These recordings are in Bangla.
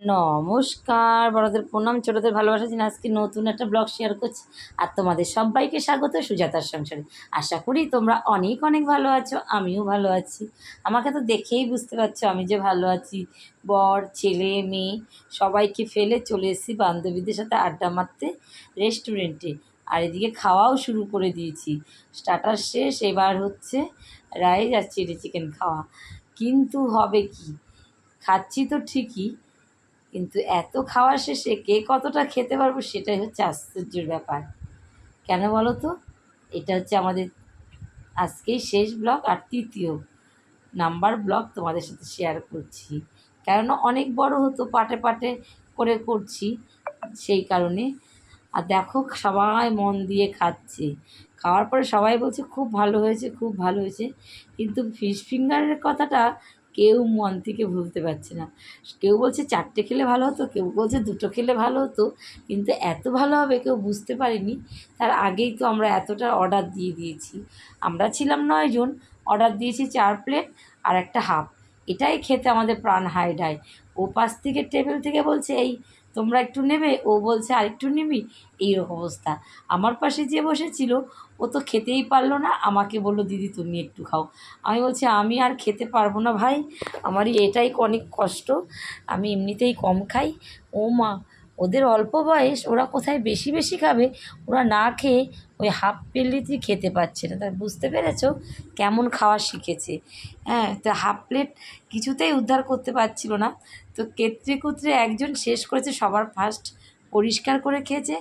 নমস্কার, বড়দের প্রণাম, ছোটদের ভালোবাসা জানিয়ে আজকে নতুন একটা ব্লগ শেয়ার করছি। আর তোমাদের সবাইকে স্বাগত সুজাতার সংসারে। আশা করি তোমরা অনেক অনেক ভালো আছো, আমিও ভালো আছি। আমাকে তো দেখেই বুঝতে পারছো আমি যে ভালো আছি। বর, ছেলে, মেয়ে সবাইকে ফেলে চলে এসেছি বান্ধবীদের সাথে আড্ডা মারতে রেস্টুরেন্টে। আর এদিকে খাওয়াও শুরু করে দিয়েছি। স্টার্টার শেষ, এবার হচ্ছে রাইস আর চিলি চিকেন খাওয়া। কিন্তু হবে কি, খাচ্ছি তো ঠিকই, কিন্তু এত খাওয়া শেষে কে কতটা খেতে পারবো সেটাই হচ্ছে আশ্চর্যের ব্যাপার। কেন বলো তো? এটা হচ্ছে আমাদের আজকেই শেষ ব্লগ আর তৃতীয় নাম্বার ব্লগ তোমাদের সাথে শেয়ার করছি। কেননা অনেক বড় হতো, পাটে পাটে করে করছি সেই কারণে। আর দেখো সবাই মন দিয়ে খাচ্ছে। খাওয়ার পরে সবাই বলছে খুব ভালো হয়েছে, খুব ভালো হয়েছে। কিন্তু ফিশ ফিঙ্গারের কথাটা কেউ মন থেকে ভুলতে পারছে না। কেউ বলছে 4টে খেলে ভালো হতো, কেউ বলছে 2টো খেলে ভালো হতো, কিন্তু এত ভালো হবে কেউ বুঝতে পারেনি। তার আগেই তো আমরা এতটা অর্ডার দিয়ে দিয়েছি। আমরা ছিলাম 9 জন, অর্ডার দিয়েছি 4 প্লেট আর একটা হাফ। এটাই খেতে আমাদের প্রাণ হায়ডায়। ও পাশ থেকে টেবিল থেকে বলছে এই তোমরা একটু নেবে, ও বলছে আরেকটু নিবি। এইরকম অবস্থা। আমার পাশে যে বসেছিল ও তো খেতেই পারলো না, আমাকে বললো দিদি তুমি একটু খাও। আমি বলছি আমি আর খেতে পারবো না ভাই, আমারই এটাই অনেক কষ্ট, আমি এমনিতেই কম খাই। ও মা, ওদের অল্প বয়স, ওরা কোথায় বেশি বেশি খাবে, ওরা না খেয়ে ওই হাফ প্লেটই খেতে পারছে না। তাই বুঝতে পেরেছো কেমন খাওয়া শিখেছে। হ্যাঁ, তো হাফ প্লেট কিছুতেই উদ্ধার করতে পারছিল না। তো কেতরে কুতরে একজন শেষ করেছে, সবার ফার্স্ট পরিষ্কার করে খেয়েছে।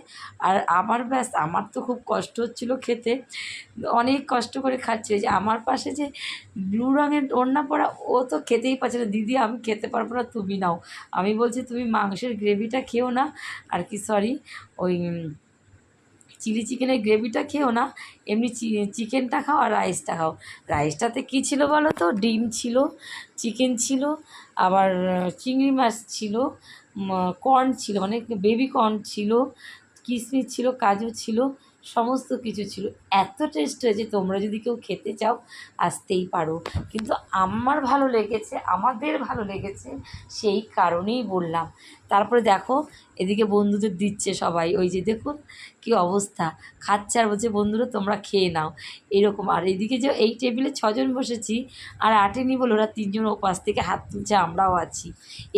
আর আমার ব্যাস, আমার তো খুব কষ্ট হচ্ছিল খেতে, অনেক কষ্ট করে খাচ্ছে। যে আমার পাশে যে ব্লু রঙের ওড়না পরা, ও তো খেতেই পারছে না। দিদি আমি খেতে পারবো না, তুমি নাও। আমি বলছি তুমি মাংসের গ্রেভিটা খেও না, আর কি সরি, ওই চিলি চিকেনের গ্রেভিটা খেও না, এমনি চিকেনটা খাও আর রাইসটা খাও। রাইসটাতে কী ছিল বলো তো? ডিম ছিল, চিকেন ছিল, আবার চিংড়ি মাছ ছিল, কর্ন ছিল, মানে বেবি কর্ন ছিল, কিশমিশ ছিল, কাজু ছিল, সমস্ত কিছু ছিল। এত টেস্ট হয়েছে, তোমরা যদি কেউ খেতে চাও আসতেই পারো। কিন্তু আমার ভালো লেগেছে, আমাদের ভালো লেগেছে, সেই কারণেই বললাম। তারপরে দেখো এদিকে বন্ধুদের দিচ্ছে সবাই, ওই যে দেখুন কী অবস্থা, খাচ্ছে আর বলছে বন্ধুরা তোমরা খেয়ে নাও এরকম। আর এদিকে যে এই টেবিলে 6 জন বসেছি, আর আটেনি বলে ওরা 3জন ওপাশ থেকে হাত তুলছে, আমরাও আছি।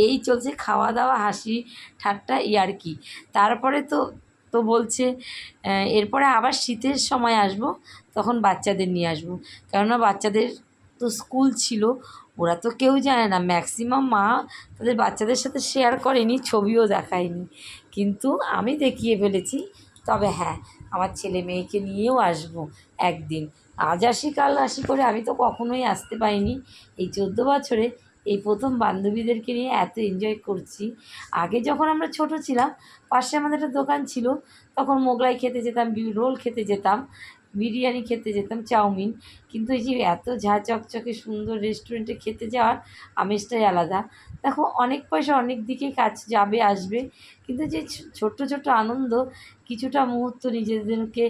এই চলছে খাওয়া দাওয়া, হাসি ঠাট্টা, ইয়ার্কি। তারপরে তো তো বলছে এরপরে আবার শীতের সময় আসবো, তখন বাচ্চাদের নিয়ে আসবো। কেননা বাচ্চাদের তো স্কুল ছিল, ওরা তো কেউ জানে না, ম্যাক্সিমাম মা তাদের বাচ্চাদের সাথে শেয়ার করেনি, ছবিও দেখায়নি। কিন্তু আমি দেখিয়ে ফেলেছি। তবে হ্যাঁ, আমার ছেলে মেয়েকে নিয়েও আসবো একদিন। আজ আসি কাল আসি করে আমি তো কখনোই আসতে পারিনি। এই 14 বছরে এই প্রথম বান্ধবীদেরকে নিয়ে এত এনজয় করছি। আগে যখন আমরা ছোট ছিলাম, পাশে আমাদের একটা দোকান ছিল, তখন মোগলাই খেতে যেতাম, রোল খেতে যেতাম, বিরিয়ানি খেতে যেতাম, চাউমিন। কিন্তু এই যে এত ঝাঁ চকচকে সুন্দর রেস্টুরেন্টে খেতে যাওয়ার আমেজটাই আলাদা। দেখো অনেক পয়সা অনেক দিকেই কাজ যাবে আসবে, কিন্তু যে ছোট্ট ছোট্ট আনন্দ, কিছুটা মুহূর্ত নিজেদেরকে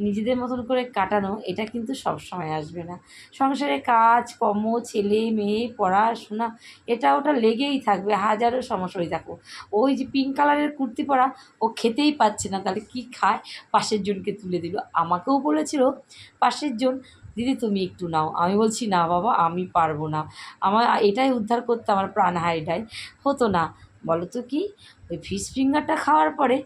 নিজেদের মতন করে কাটানো, এটা কিন্তু সব সময় আসবে না। সংসারে কাজ কর্ম, ছেলে মেয়ে, পড়াশোনা, এটা ওটা লেগেই থাকবে, হাজারো সমস্যাই থাকো। ওই যে পিঙ্ক কালারের কুর্তি পরা, ও খেতেই পাচ্ছে না, তাহলে কি খায়? পাশের জনকে তুলে দিল। আমাকেও বলেছিল পাশের জন দিদি তুমি একটু নাও। আমি বলছি না বাবা আমি পারবো না, আমার এটাই উদ্ধার করতে আমার প্রাণ হায়ডায়। হতো না বলো তো কি? ওই ফিশ ফিঙ্গারটা খাওয়ার পরে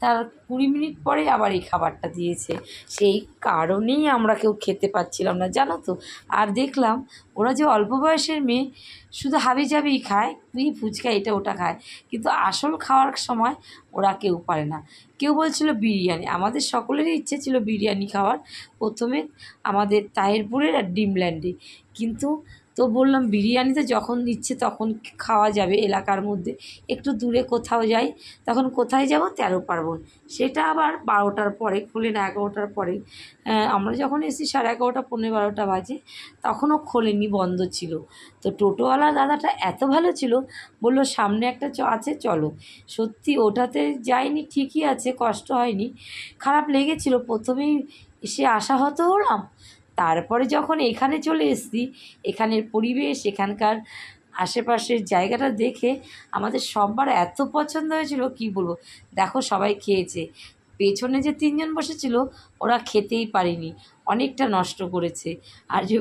তার 20 মিনিট পরে আবার এই খাবারটা দিয়েছে। সেই কারণেই আমরা কেউ খেতে পাচ্ছিলাম না, জানো তো। আর দেখলাম ওরা যে অল্প বয়সের মেয়ে, শুধু হাবিজাবিই খায়, তুই ফুচকা এটা ওটা খায়, কিন্তু আসল খাওয়ার সময় ওরা কেউ পারে না। কেউ বলছিল বিরিয়ানি, আমাদের সকলেরই ইচ্ছে ছিল বিরিয়ানি খাওয়ার, প্রথমে আমাদের তাহিরপুরের আর ডিমল্যান্ডে। কিন্তু তো বললাম বিরিয়ানিতে যখন দিচ্ছে তখন খাওয়া যাবে এলাকার মধ্যে, একটু দূরে কোথাও যাই, তখন কোথায় যাব 13 পার্বণ, সেটা আবার 12টার পরে খুলে না, 11টার পরে। আমরা যখন এসেছি 11:30 12:15 বাজে, তখনও খোলেনি, বন্ধ ছিল। তো টোটোওয়ালা দাদাটা এত ভালো ছিল, বলল সামনে একটা আছে চলো। সত্যি ওটাতে যাইনি ঠিকই আছে, কষ্ট হয়নি, খারাপ লেগেছিল প্রথমেই এসে আশাহত হলাম। তারপরে যখন এখানে চলে এসেছি, এখানের পরিবেশ, এখানকার আশেপাশের জায়গাটা দেখে আমাদের সবার এত পছন্দ হয়েছিল কি বলবো। দেখো সবাই খেয়েছে, পেছনে যে 3 জন বসেছিল ওরা খেতেই পারেনি, অনেকটা নষ্ট করেছে। আর যে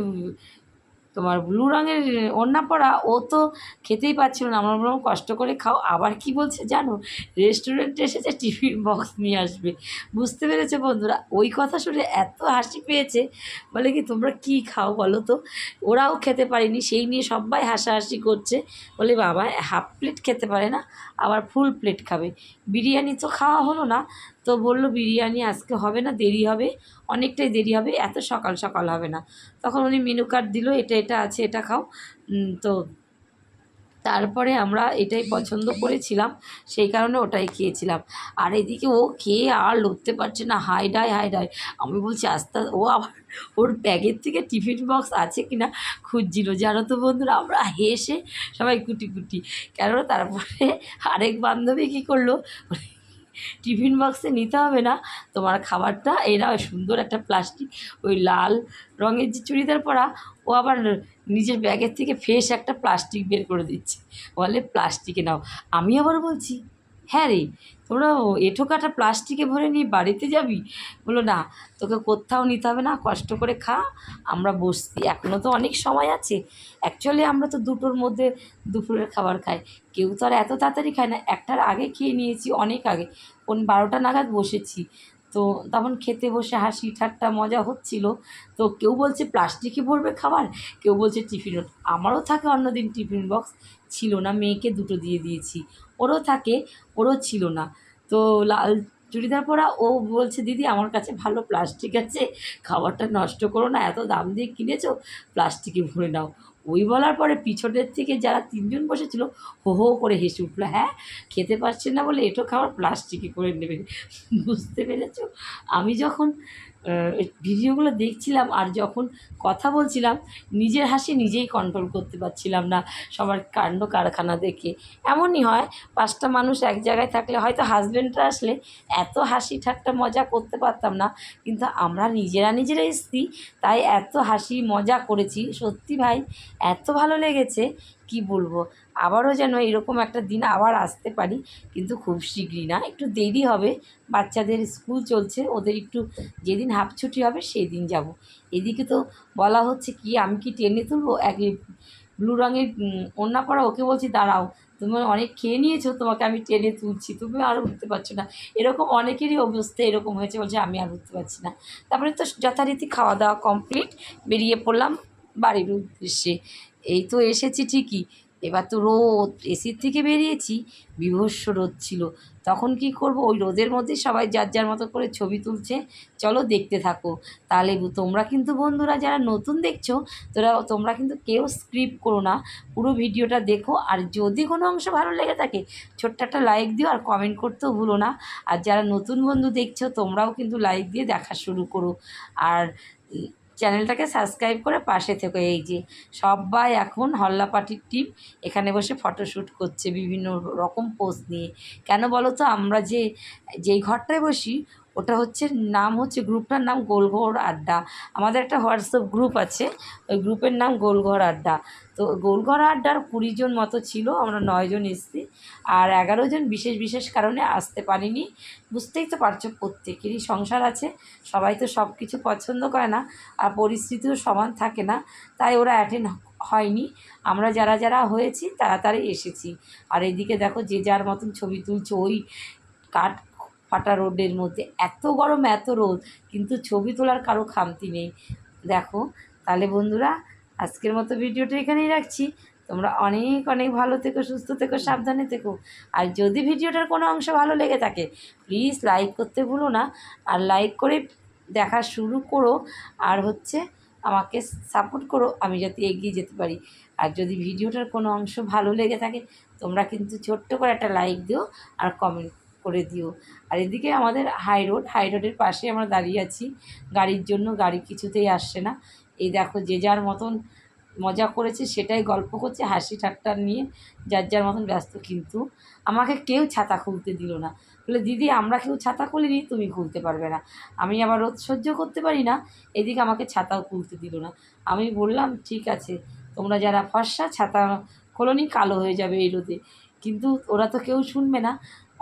তোমার ব্লু রঙের ওড়না পরা ও তো খেতেই পাচ্ছিল না। আমরা বললাম কষ্ট করে খাও। আবার কি বলছে জানো, রেস্টুরেন্টে এসেছে টিফিন বক্স নিয়ে আসবে। বুঝতে পেরেছে বন্ধুরা, ওই কথা শুনে এত হাসি পেয়েছে। বলে কি তোমরা কি খাও বলো তো, ওরাও খেতে পারেনি, সেই নিয়ে সবাই হাসাহাসি করছে। বলে বাবা হাফ প্লেট খেতে পারে না, আবার ফুল প্লেট খাবে। বিরিয়ানি তো খাওয়া হলো না, তো বললো বিরিয়ানি আজকে হবে না, দেরি হবে, অনেকটাই দেরি হবে, এত সকাল সকাল হবে না। তখন উনি মেনু কার্ড দিল, এটা এটা আছে, এটা খাও। তো তারপরে আমরা এটাই পছন্দ করেছিলাম, সেই কারণে ওটাই খেয়েছিলাম। আর এদিকে ও খেয়ে আর লড়তে পারছে না, হায়ডায় হায়ডায়। আমি বলছি আস্তে, ও আবার ওর ব্যাগের থেকে টিফিন বক্স আছে কিনা খুঁজছিল, জানো তো বন্ধুরা। আমরা হেসে সবাই কুটি কুটি। কেননা তারপরে আরেক বান্ধবী কী করলো, টিফিন বক্সে নিতে হবে না তোমার খাবারটা, এরা সুন্দর একটা প্লাস্টিক, ওই লাল রঙের যে চুড়িদার পরা, ও আবার নিজের ব্যাগের থেকে ফ্রেশ একটা প্লাস্টিক বের করে দিচ্ছে, বলে প্লাস্টিকে নাও। আমি আবার বলছি হ্যাঁ রে, তোমরা এঁঠো কাটা প্লাস্টিকে ভরে নিয়ে বাড়িতে যাবি? বললো না, তোকে কোথাও নিতে হবে না, কষ্ট করে খা, আমরা বসছি, এখনও তো অনেক সময় আছে। অ্যাকচুয়ালি আমরা তো 2টোর মধ্যে দুপুরের খাবার খাই, কেউ তো আর এত তাড়াতাড়ি খায় না, 1টার আগে খেয়ে নিয়েছি, অনেক আগে, 12টা নাগাদ বসেছি। তো তখন খেতে বসে হাসি ঠাট্টা মজা হচ্ছিল। তো কেউ বলছে প্লাস্টিকে ভরবে খাবার, কেউ বলছে টিফিন। আমারও থাকে অন্যদিন টিফিন বক্স, ছিল না, মেয়েকে 2টো দিয়ে দিয়েছি। ওরও থাকে, ওরও ছিল না। তো লাল চুড়িদার পরা ও বলছে দিদি আমার কাছে ভালো প্লাস্টিক আছে, খাবারটা নষ্ট করো না, এত দাম দিয়ে কিনেছো, প্লাস্টিকে ভরে নাও। ওই বলার পরে পিছনের থেকে যারা 3জন বসেছিল হো হো করে হেসে উঠলো। হ্যাঁ, খেতে পারছে না বলে এঁটো খাবার প্লাস্টিকে করে নেবে। বুঝতে পেরেছ? আমি যখন ভিডিওগুলো দেখছিলাম আর যখন কথা বলছিলাম, নিজের হাসি নিজেই কন্ট্রোল করতে পারছিলাম না সবার কাণ্ড কারখানা দেখে। এমনই হয়, 5টা মানুষ এক জায়গায় থাকলে হয়তো হাজব্যান্ডরা আসলে এত হাসি ঠাট্টা মজা করতে পারতাম না, কিন্তু আমরা নিজেরা এসেছি, তাই এত হাসি মজা করেছি। সত্যি ভাই এত ভালো লেগেছে কি বলবো। আবারও যেন এরকম একটা দিন আবার আসতে পারি, কিন্তু খুব শীঘ্রই না, একটু দেরি হবে। বাচ্চাদের স্কুল চলছে, ওদের একটু যেদিন হাফ ছুটি হবে সেই দিন যাব। এদিকে তো বলা হচ্ছে কি আমি কি টেনে তুলবো, এক ব্লু রঙের ওড়না পরা ওকে বলছি দাঁড়াও, তুমি অনেক খেয়ে নিয়েছো, তোমাকে আমি টেনে তুলছি, তুমি আর উঠতে পারছো না। এরকম অনেকেরই অবস্থা এরকম হয়েছে, বলছে আমি আর উঠতে পারছি না। তারপরে তো যথারীতি খাওয়া দাওয়া কমপ্লিট, বেরিয়ে পড়লাম বাড়ির উদ্দেশ্যে। এই তো এসেছি ঠিকই, এবার তো রোদ, এসির থেকে বেরিয়েছি, বীভৎস রোদ ছিল। তখন কি করব, ওই রোদের মধ্যে সবাই যার যার মতো করে ছবি তুলছে। চলো দেখতে থাকো। তাহলে তোমরা কিন্তু বন্ধুরা যারা নতুন দেখছো, তোমরা কিন্তু কেউ স্কিপ করো না, পুরো ভিডিওটা দেখো। আর যদি কোনো অংশ ভালো লেগে থাকে ছোট্ট একটা লাইক দিও, আর কমেন্ট করতেও ভুলো না। আর যারা নতুন বন্ধু দেখছো তোমরাও কিন্তু লাইক দিয়ে দেখা শুরু করো, আর চ্যানেলটাকে সাবস্ক্রাইব করে পাশে থেকো। এই যে সবাই এখন হল্লা পার্টির টিম এখানে বসে ফটোশ্যুট করছে বিভিন্ন রকম পোজ নিয়ে। কেন বলো তো, আমরা যেই ঘরটায় বসি ওটা হচ্ছে নাম হচ্ছে, গ্রুপটার নাম গোলঘর আড্ডা। আমাদের একটা হোয়াটসঅ্যাপ গ্রুপ আছে, ওই গ্রুপের নাম গোলঘর আড্ডা। তো গোলঘর আড্ডার 20 জন মতো ছিল, আমরা 9 জন এসেছি, আর 11 জন বিশেষ কারণে আসতে পারিনি। বুঝতেই তো পারছো, প্রত্যেকেরই সংসার আছে, সবাই তো সব কিছু পছন্দ করে না, আর পরিস্থিতিও সমান থাকে না, তাই ওরা অ্যাটেন্ড হয়নি। আমরা যারা হয়েছি তাড়াতাড়ি এসেছি। আর এদিকে দেখো যে যার মতন ছবি তুলছে, ওই কাঠ ফাটা রোডের মধ্যে, এত গরম এত রোদ, কিন্তু ছবি তোলার কারো খামতি নেই। দেখো তাহলে বন্ধুরা, আজকের মতো ভিডিওটা এখানেই রাখছি। তোমরা অনেক অনেক ভালো থেকো, সুস্থ থেকো, সাবধানে থেকো। আর যদি ভিডিওটার কোনো অংশ ভালো লেগে থাকে প্লিজ লাইক করতে ভুলো না, আর লাইক করে দেখা শুরু করো, আর হচ্ছে আমাকে সাপোর্ট করো, আমি যাতে এগিয়ে যেতে পারি। আর যদি ভিডিওটার কোনো অংশ ভালো লেগে থাকে তোমরা কিন্তু ছোট্ট করে একটা লাইক দিও আর কমেন্ট করে দিও। আর এদিকে আমাদের হাই রোডের পাশে আমরা দাঁড়িয়ে আছি গাড়ির জন্য, গাড়ি কিছুতেই আসছে না। এই দেখো যে যার মতন মজা করেছে সেটাই গল্প করছে, হাসি ঠাট্টা নিয়ে যার যার মতন ব্যস্ত। কিন্তু আমাকে কেউ ছাতা খুলতে দিল না, বলে দিদি আমরা কেউ ছাতা খুলিনি, তুমি খুলতে পারবে না। আমি আবার রোদ সহ্য করতে পারি না, এদিকে আমাকে ছাতাও খুলতে দিল না। আমি বললাম ঠিক আছে, তোমরা যারা ফর্সা ছাতা খোলনি কালো হয়ে যাবে এই রোদে। কিন্তু ওরা তো কেউ শুনবে না।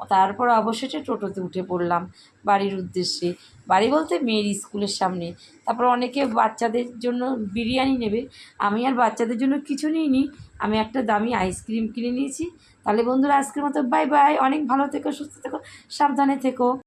তারপর অবশেষে টোটোতে উঠে পড়লাম বাড়ির উদ্দেশ্যে। বাড়ি বলতে মেয়ের স্কুলের সামনে। তারপর অনেকে বাচ্চাদের জন্য বিরিয়ানি নেবে, আমি আর বাচ্চাদের জন্য কিছু নিইনি। আমি একটা দামি আইসক্রিম কিনে নিয়েছি। তাহলে বন্ধুরা আজকের মতো বাই বাই, অনেক ভালো থেকো, সুস্থ থেকো, সাবধানে থেকো।